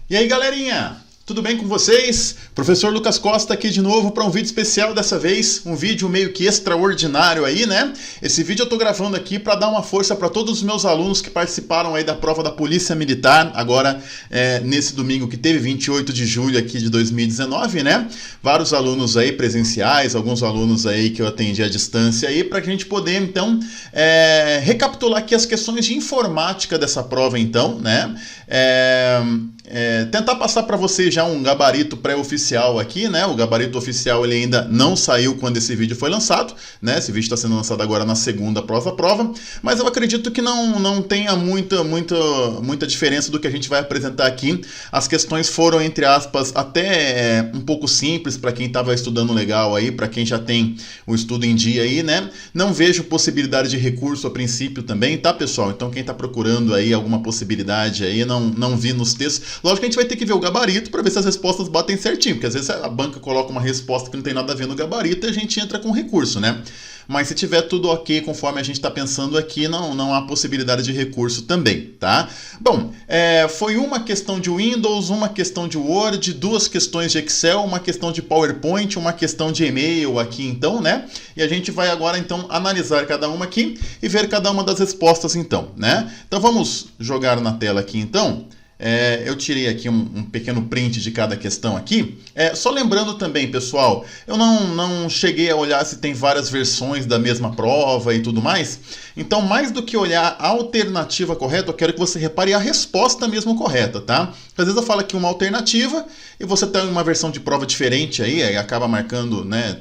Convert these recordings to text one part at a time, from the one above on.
E aí, galerinha? Tudo bem com vocês? Professor Lucas Costa aqui de novo para um vídeo especial dessa vez, um vídeo meio que extraordinário aí, né? Esse vídeo eu tô gravando aqui para dar uma força para todos os meus alunos que participaram aí da prova da Polícia Militar, agora nesse domingo que teve, 28 de julho aqui de 2019, né? Vários alunos aí presenciais, alguns alunos aí que eu atendi à distância aí, para a gente poder então recapitular aqui as questões de informática dessa prova então, né? Tentar passar para vocês já um gabarito pré-oficial aqui, né? O gabarito oficial ele ainda não saiu quando esse vídeo foi lançado, né? Esse vídeo está sendo lançado agora na segunda prova, mas eu acredito que não tenha muita diferença do que a gente vai apresentar aqui. As questões foram, entre aspas, até um pouco simples para quem estava estudando legal aí, para quem já tem o estudo em dia aí, né? Não vejo possibilidade de recurso a princípio também, tá, pessoal? Então quem está procurando aí alguma possibilidade aí, não vi nos textos. Lógico que a gente vai ter que ver o gabarito para ver se as respostas batem certinho, porque às vezes a banca coloca uma resposta que não tem nada a ver no gabarito e a gente entra com recurso, né? Mas se tiver tudo ok conforme a gente está pensando aqui, não há possibilidade de recurso também, tá? Bom, foi uma questão de Windows, uma questão de Word, duas questões de Excel, uma questão de PowerPoint, uma questão de e-mail aqui então, né? E a gente vai agora então analisar cada uma aqui e ver cada uma das respostas então, né? Então vamos jogar na tela aqui então. Eu tirei aqui um pequeno print de cada questão aqui. Só lembrando também, pessoal, eu não cheguei a olhar se tem várias versões da mesma prova e tudo mais. Então, mais do que olhar a alternativa correta, eu quero que você repare a resposta mesmo correta, tá? Às vezes eu falo aqui uma alternativa e você tem uma versão de prova diferente aí acaba marcando, né?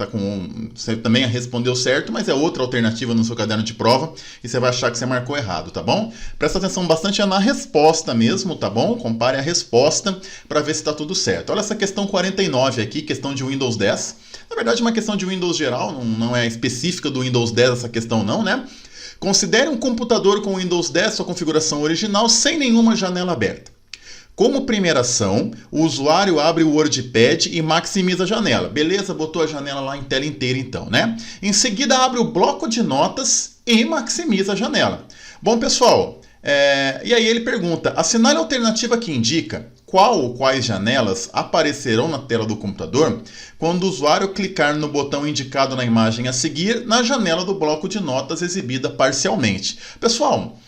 Você também respondeu certo, mas é outra alternativa no seu caderno de prova e você vai achar que você marcou errado, tá bom? Presta atenção bastante na resposta mesmo, tá bom? Compare a resposta para ver se está tudo certo. Olha essa questão 49 aqui, questão de Windows 10. Na verdade, uma questão de Windows geral, não é específica do Windows 10 essa questão não, né? Considere um computador com Windows 10, sua configuração original, sem nenhuma janela aberta. Como primeira ação, o usuário abre o WordPad e maximiza a janela. Beleza, botou a janela lá em tela inteira então, né? Em seguida, abre o bloco de notas e maximiza a janela. Bom, pessoal, e aí ele pergunta, assinale a alternativa que indica qual ou quais janelas aparecerão na tela do computador quando o usuário clicar no botão indicado na imagem a seguir na janela do bloco de notas exibida parcialmente. Pessoal,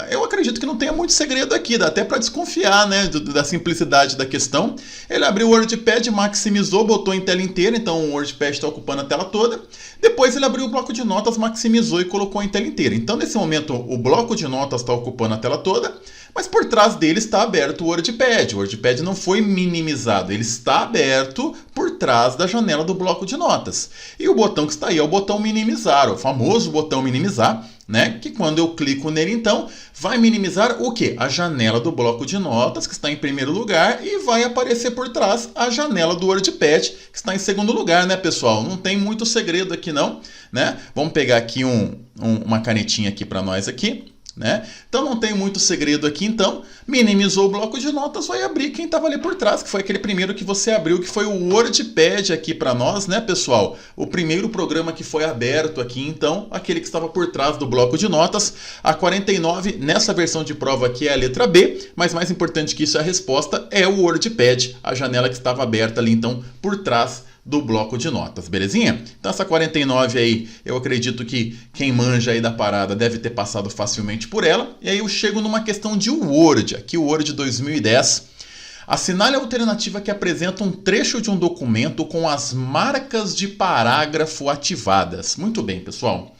eu acredito que não tenha muito segredo aqui, dá até para desconfiar, né, da simplicidade da questão. Ele abriu o WordPad, maximizou, botou em tela inteira, então o WordPad está ocupando a tela toda. Depois ele abriu o bloco de notas, maximizou e colocou em tela inteira. Então nesse momento o bloco de notas está ocupando a tela toda, mas por trás dele está aberto o WordPad. O WordPad não foi minimizado, ele está aberto por trás da janela do bloco de notas. E o botão que está aí é o botão minimizar, o famoso botão minimizar, né? Que quando eu clico nele, então, vai minimizar o quê? A janela do bloco de notas, que está em primeiro lugar, e vai aparecer por trás a janela do WordPad, que está em segundo lugar, né, pessoal? Não tem muito segredo aqui, não, né? Vamos pegar aqui uma canetinha aqui para nós aqui. Né? Então não tem muito segredo aqui, então minimizou o bloco de notas, vai abrir quem estava ali por trás, que foi aquele primeiro que você abriu, que foi o WordPad aqui para nós, né, pessoal? O primeiro programa que foi aberto aqui, então, aquele que estava por trás do bloco de notas. A 49, nessa versão de prova aqui é a letra B, mas mais importante que isso, a resposta é o WordPad, a janela que estava aberta ali, então, por trás do bloco de notas, belezinha? Então essa 49 aí, eu acredito que quem manja aí da parada deve ter passado facilmente por ela. E aí eu chego numa questão de Word, aqui o Word 2010. Assinale a alternativa que apresenta um trecho de um documento com as marcas de parágrafo ativadas. Muito bem, pessoal.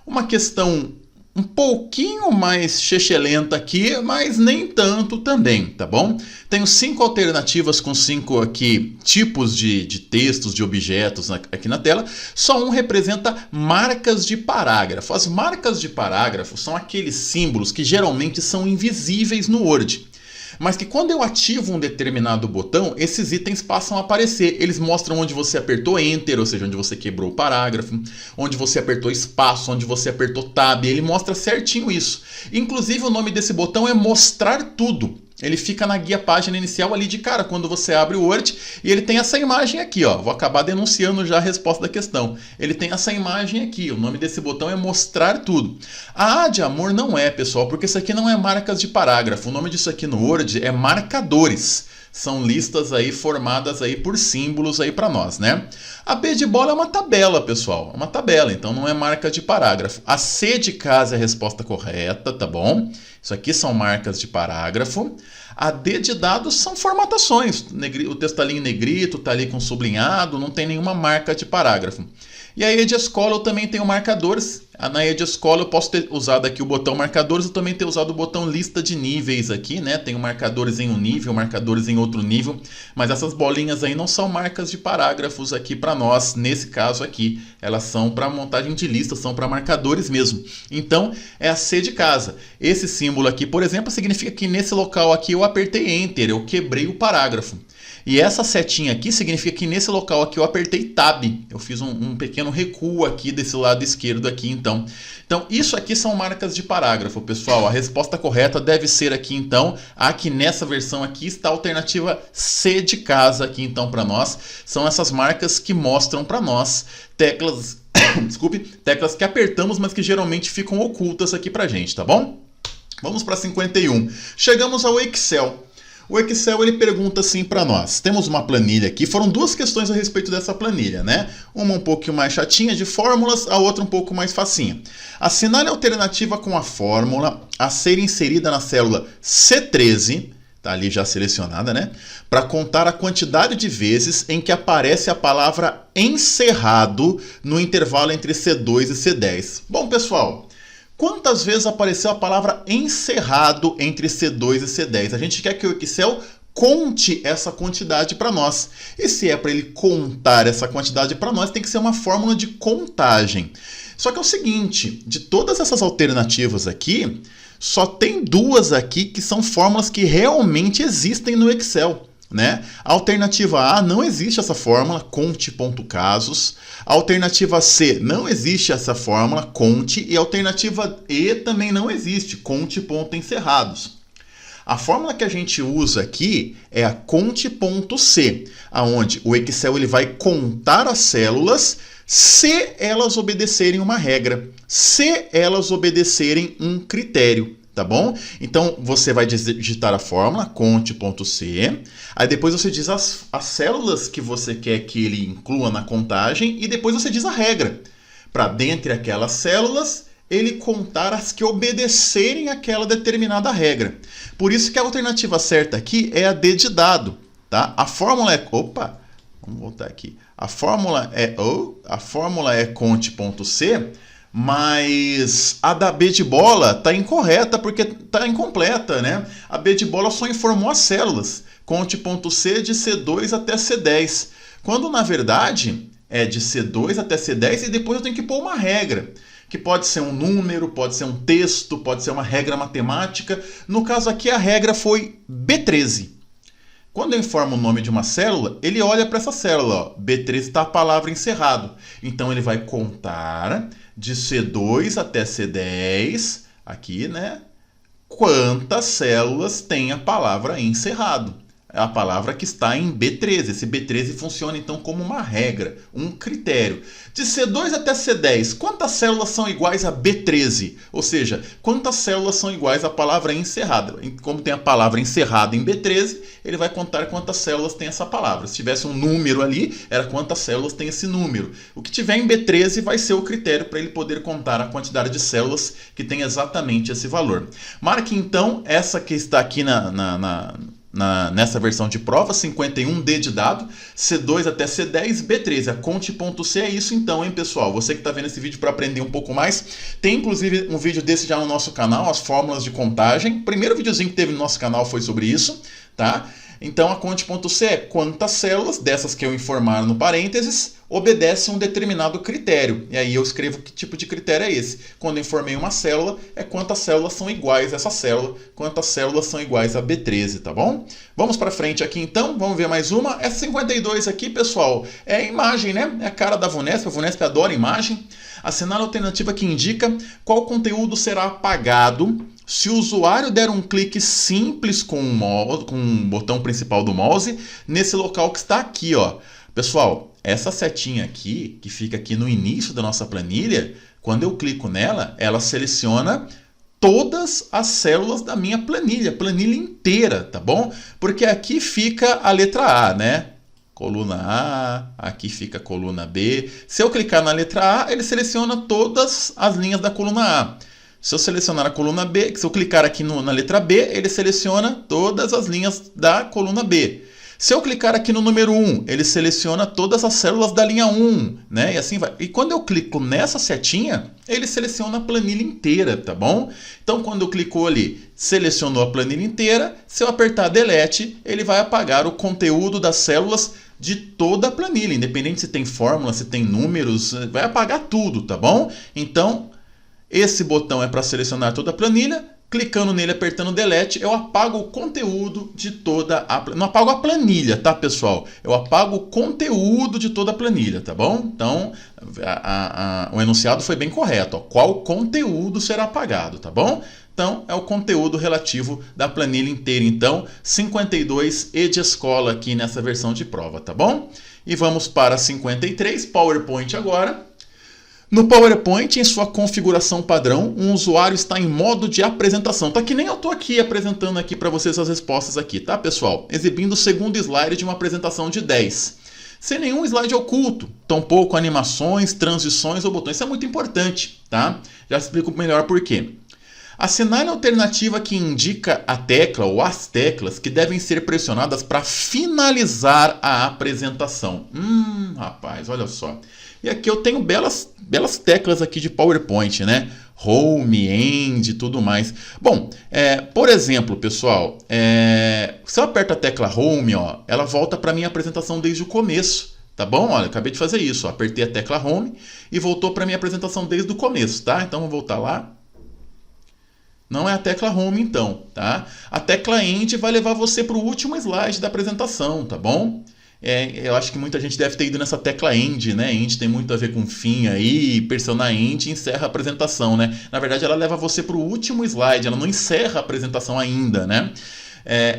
Uma questão um pouquinho mais chechelenta aqui, mas nem tanto também, tá bom? Tenho 5 alternativas com 5 aqui tipos de textos, de objetos aqui na tela. Só um representa marcas de parágrafo. As marcas de parágrafo são aqueles símbolos que geralmente são invisíveis no Word, mas que quando eu ativo um determinado botão, esses itens passam a aparecer. Eles mostram onde você apertou Enter, ou seja, onde você quebrou o parágrafo, onde você apertou espaço, onde você apertou Tab. Ele mostra certinho isso. Inclusive, o nome desse botão é Mostrar Tudo. ele fica na guia página inicial ali de cara, quando você abre o Word, e ele tem essa imagem aqui, ó. Vou acabar denunciando já a resposta da questão. Ele tem essa imagem aqui, o nome desse botão é mostrar tudo. A de amor não é, pessoal, porque isso aqui não é marcas de parágrafo. O nome disso aqui no Word é marcadores. São listas aí formadas aí por símbolos aí para nós, né? A B de bola é uma tabela, pessoal. É uma tabela, então não é marca de parágrafo. A C de casa é a resposta correta, tá bom? Isso aqui são marcas de parágrafo. A D de dados são formatações. O texto está ali em negrito, está ali com sublinhado, não tem nenhuma marca de parágrafo. E a E de escola eu também tenho marcadores. Na E de escola eu posso ter usado aqui o botão marcadores, eu também tenho usado o botão lista de níveis aqui, né? Tenho marcadores em um nível, marcadores em outro nível, mas essas bolinhas aí não são marcas de parágrafos aqui para nós, nesse caso aqui. Elas são para montagem de lista, são para marcadores mesmo. Então, é a C de casa. Esse símbolo aqui, por exemplo, significa que nesse local aqui eu apertei Enter, eu quebrei o parágrafo. E essa setinha aqui significa que nesse local aqui eu apertei Tab. Eu fiz um pequeno recuo aqui desse lado esquerdo aqui, então. Então, isso aqui são marcas de parágrafo, pessoal. A resposta correta deve ser aqui, então. Aqui nessa versão aqui está a alternativa C de casa aqui, então, para nós. São essas marcas que mostram para nós teclas, desculpe, teclas que apertamos, mas que geralmente ficam ocultas aqui pra gente, tá bom? Vamos para 51. Chegamos ao Excel. O Excel ele pergunta assim para nós, temos uma planilha aqui, foram duas questões a respeito dessa planilha, né? Uma um pouquinho mais chatinha de fórmulas, a outra um pouco mais facinha. Assinale a alternativa com a fórmula a ser inserida na célula C13, tá ali já selecionada, né? Para contar a quantidade de vezes em que aparece a palavra encerrado no intervalo entre C2 e C10. Bom, pessoal, quantas vezes apareceu a palavra encerrado entre C2 e C10? A gente quer que o Excel conte essa quantidade para nós. E se é para ele contar essa quantidade para nós, tem que ser uma fórmula de contagem. Só que é o seguinte, de todas essas alternativas aqui, só tem duas aqui que são fórmulas que realmente existem no Excel. Né? A alternativa A não existe essa fórmula, conte.casos. A alternativa C não existe essa fórmula, conte. E a alternativa E também não existe, conte.encerrados. A fórmula que a gente usa aqui é a conte.C, aonde o Excel ele vai contar as células se elas obedecerem uma regra, se elas obedecerem um critério. Tá bom? Então, você vai digitar a fórmula, conte.c, aí depois você diz as células que você quer que ele inclua na contagem e depois você diz a regra. Para dentre aquelas células, ele contar as que obedecerem àquela determinada regra. Por isso que a alternativa certa aqui é a D de dado. Tá? A fórmula é... Opa! Vamos voltar aqui. A fórmula é conte.c, mas a da B de bola está incorreta porque está incompleta, né? A B de bola só informou as células, conte.c de C2 até C10, quando na verdade é de C2 até C10 e depois eu tenho que pôr uma regra, que pode ser um número, pode ser um texto, pode ser uma regra matemática. No caso aqui a regra foi B13. Quando eu informo o nome de uma célula, ele olha para essa célula, ó, B13 está a palavra encerrado. Então ele vai contar de C2 até C10, aqui, né? Quantas células tem a palavra encerrado? É a palavra que está em B13. Esse B13 funciona então como uma regra, um critério. De C2 até C10, quantas células são iguais a B13? Ou seja, quantas células são iguais à palavra encerrada? Como tem a palavra encerrada em B13, ele vai contar quantas células tem essa palavra. Se tivesse um número ali, era quantas células tem esse número. O que tiver em B13 vai ser o critério para ele poder contar a quantidade de células que tem exatamente esse valor. Marque então essa que está aqui nessa versão de prova, 51D de dado, C2 até C10, B13, a conte.c é isso então, hein, pessoal? Você que está vendo esse vídeo para aprender um pouco mais, tem inclusive um vídeo desse já no nosso canal, as fórmulas de contagem. O primeiro videozinho que teve no nosso canal foi sobre isso, tá? Então a conte.c é quantas células, dessas que eu informar no parênteses, obedecem um determinado critério. E aí eu escrevo que tipo de critério é esse. Quando eu informei uma célula, é quantas células são iguais a essa célula, quantas células são iguais a B13, tá bom? Vamos para frente aqui então, vamos ver mais uma. Essa 52 aqui, pessoal, é a imagem, né? É a cara da VUNESP, a VUNESP adora imagem. Assinale a alternativa que indica qual conteúdo será apagado se o usuário der um clique simples com o botão principal do mouse nesse local que está aqui, ó. Pessoal, essa setinha aqui, que fica aqui no início da nossa planilha, quando eu clico nela, ela seleciona todas as células da minha planilha inteira, tá bom? Porque aqui fica a letra A, né? Coluna A, aqui fica a coluna B. Se eu clicar na letra A, ele seleciona todas as linhas da coluna A. Se eu selecionar a coluna B, se eu clicar aqui na letra B, ele seleciona todas as linhas da coluna B. Se eu clicar aqui no número 1, ele seleciona todas as células da linha 1, né? E assim vai. E quando eu clico nessa setinha, ele seleciona a planilha inteira, tá bom? Então, quando eu clico ali, selecionou a planilha inteira, se eu apertar Delete, ele vai apagar o conteúdo das células de toda a planilha, independente se tem fórmula, se tem números, vai apagar tudo, tá bom? Então, esse botão é para selecionar toda a planilha. Clicando nele, apertando Delete, eu apago o conteúdo de toda a planilha. Não apago a planilha, tá, pessoal? Eu apago o conteúdo de toda a planilha, tá bom? Então, o enunciado foi bem correto. Ó. Qual conteúdo será apagado, tá bom? Então, é o conteúdo relativo da planilha inteira. Então, 52 E de escola aqui nessa versão de prova, tá bom? E vamos para 53, PowerPoint agora. No PowerPoint, em sua configuração padrão, um usuário está em modo de apresentação. Tá que nem eu estou aqui apresentando aqui para vocês as respostas aqui, tá, pessoal? Exibindo o segundo slide de uma apresentação de 10. Sem nenhum slide oculto, tampouco animações, transições ou botões. Isso é muito importante, tá? Já explico melhor por quê. Assinale a alternativa que indica a tecla ou as teclas que devem ser pressionadas para finalizar a apresentação. Rapaz, olha só. E aqui eu tenho belas teclas aqui de PowerPoint, né? Home, End e tudo mais. Bom, por exemplo, pessoal, se eu aperto a tecla Home, ó, ela volta para a minha apresentação desde o começo, tá bom? Olha, eu acabei de fazer isso, ó, apertei a tecla Home e voltou para a minha apresentação desde o começo, tá? Então, vamos voltar lá. Não é a tecla Home, então, tá? A tecla End vai levar você para o último slide da apresentação, tá bom? Eu acho que muita gente deve ter ido nessa tecla End, né? End tem muito a ver com fim aí, pressionar End encerra a apresentação, né? Na verdade, ela leva você para o último slide, ela não encerra a apresentação ainda, né?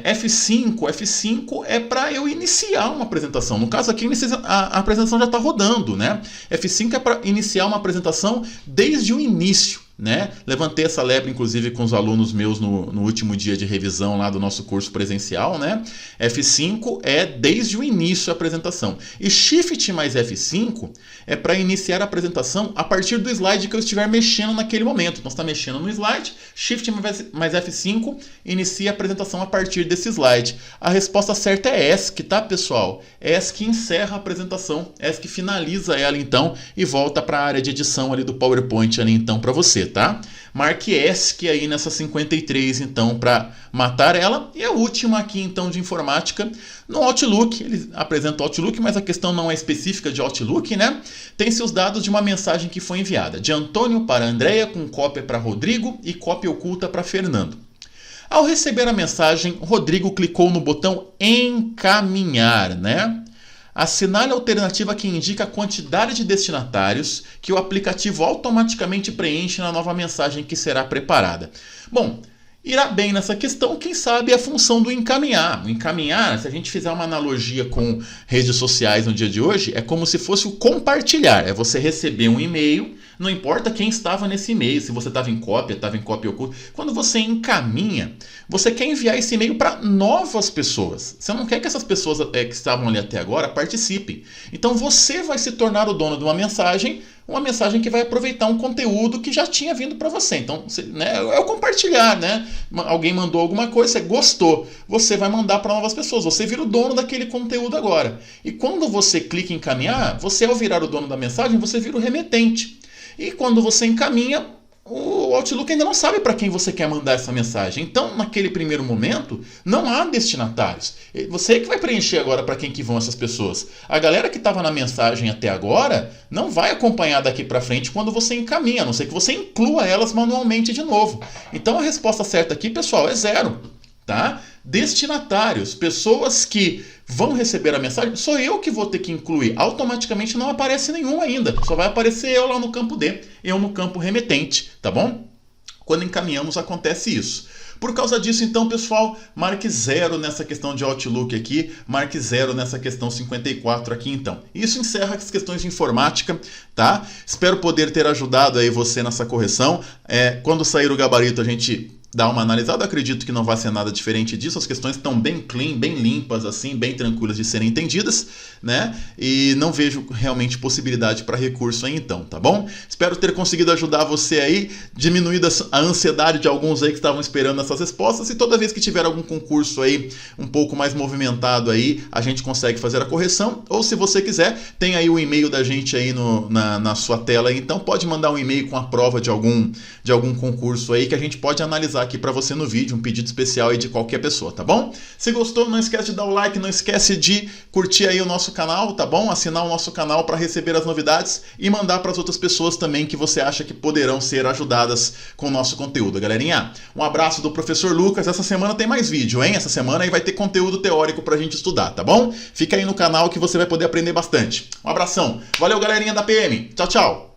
F5 é para eu iniciar uma apresentação. No caso aqui, a apresentação já está rodando, né? F5 é para iniciar uma apresentação desde o início. Né? Levantei essa lebre, inclusive, com os alunos meus no último dia de revisão lá do nosso curso presencial, né? F5 é desde o início a apresentação. E Shift mais F5 é para iniciar a apresentação a partir do slide que eu estiver mexendo naquele momento. Então, você está mexendo no slide, Shift mais F5 inicia a apresentação a partir desse slide. A resposta certa é ESC, tá, pessoal? ESC encerra a apresentação, ESC finaliza ela, então, e volta para a área de edição ali do PowerPoint ali, então, para você. Tá? Marque ESC aí nessa 53, então, para matar ela. E a última aqui, então, de informática, no Outlook. Ele apresenta o Outlook, mas a questão não é específica de Outlook, né? Tem-se os dados de uma mensagem que foi enviada de Antônio para Andréia, com cópia para Rodrigo e cópia oculta para Fernando. Ao receber a mensagem, Rodrigo clicou no botão encaminhar, né? Assinale a alternativa que indica a quantidade de destinatários que o aplicativo automaticamente preenche na nova mensagem que será preparada. Bom, irá bem nessa questão, quem sabe, a função do encaminhar. O encaminhar, se a gente fizer uma analogia com redes sociais no dia de hoje, é como se fosse o compartilhar. É você receber um e-mail, não importa quem estava nesse e-mail, se você estava em cópia oculta. Quando você encaminha, você quer enviar esse e-mail para novas pessoas. Você não quer que essas pessoas que estavam ali até agora participem. Então você vai se tornar o dono de uma mensagem que vai aproveitar um conteúdo que já tinha vindo para você. Então, né, é o compartilhar, né? Alguém mandou alguma coisa, você gostou, você vai mandar para novas pessoas, você vira o dono daquele conteúdo agora. E quando você clica em encaminhar, você, ao virar o dono da mensagem, você vira o remetente. E quando você encaminha, o Outlook ainda não sabe para quem você quer mandar essa mensagem. Então, naquele primeiro momento, não há destinatários. Você que vai preencher agora para quem que vão essas pessoas. A galera que estava na mensagem até agora não vai acompanhar daqui para frente quando você encaminha, a não ser que você inclua elas manualmente de novo. Então, a resposta certa aqui, pessoal, é 0. Tá? Destinatários, pessoas que vão receber a mensagem, sou eu que vou ter que incluir. Automaticamente não aparece nenhum ainda. Só vai aparecer eu lá no campo D, eu no campo remetente, tá bom? quando encaminhamos acontece isso. Por causa disso, então, pessoal, marque 0 nessa questão de Outlook aqui, marque 0 nessa questão 54 aqui, então. Isso encerra as questões de informática, tá? Espero poder ter ajudado aí você nessa correção. Quando sair o gabarito, a gente dá uma analisada, acredito que não vai ser nada diferente disso, as questões estão bem clean, bem limpas, assim, bem tranquilas de serem entendidas, né? E não vejo realmente possibilidade para recurso aí então, tá bom? Espero ter conseguido ajudar você aí, diminuída a ansiedade de alguns aí que estavam esperando essas respostas, e toda vez que tiver algum concurso aí um pouco mais movimentado aí, a gente consegue fazer a correção, ou se você quiser, tem aí o e-mail da gente aí na sua tela, então pode mandar um e-mail com a prova de algum concurso aí que a gente pode analisar aqui para você no vídeo, um pedido especial aí de qualquer pessoa, tá bom? Se gostou, não esquece de dar o like, não esquece de curtir aí o nosso canal, tá bom? Assinar o nosso canal para receber as novidades e mandar para as outras pessoas também que você acha que poderão ser ajudadas com o nosso conteúdo, galerinha. Um abraço do professor Lucas, essa semana tem mais vídeo, hein? Essa semana aí vai ter conteúdo teórico pra gente estudar, tá bom? Fica aí no canal que você vai poder aprender bastante. Um abração, valeu galerinha da PM, tchau, tchau!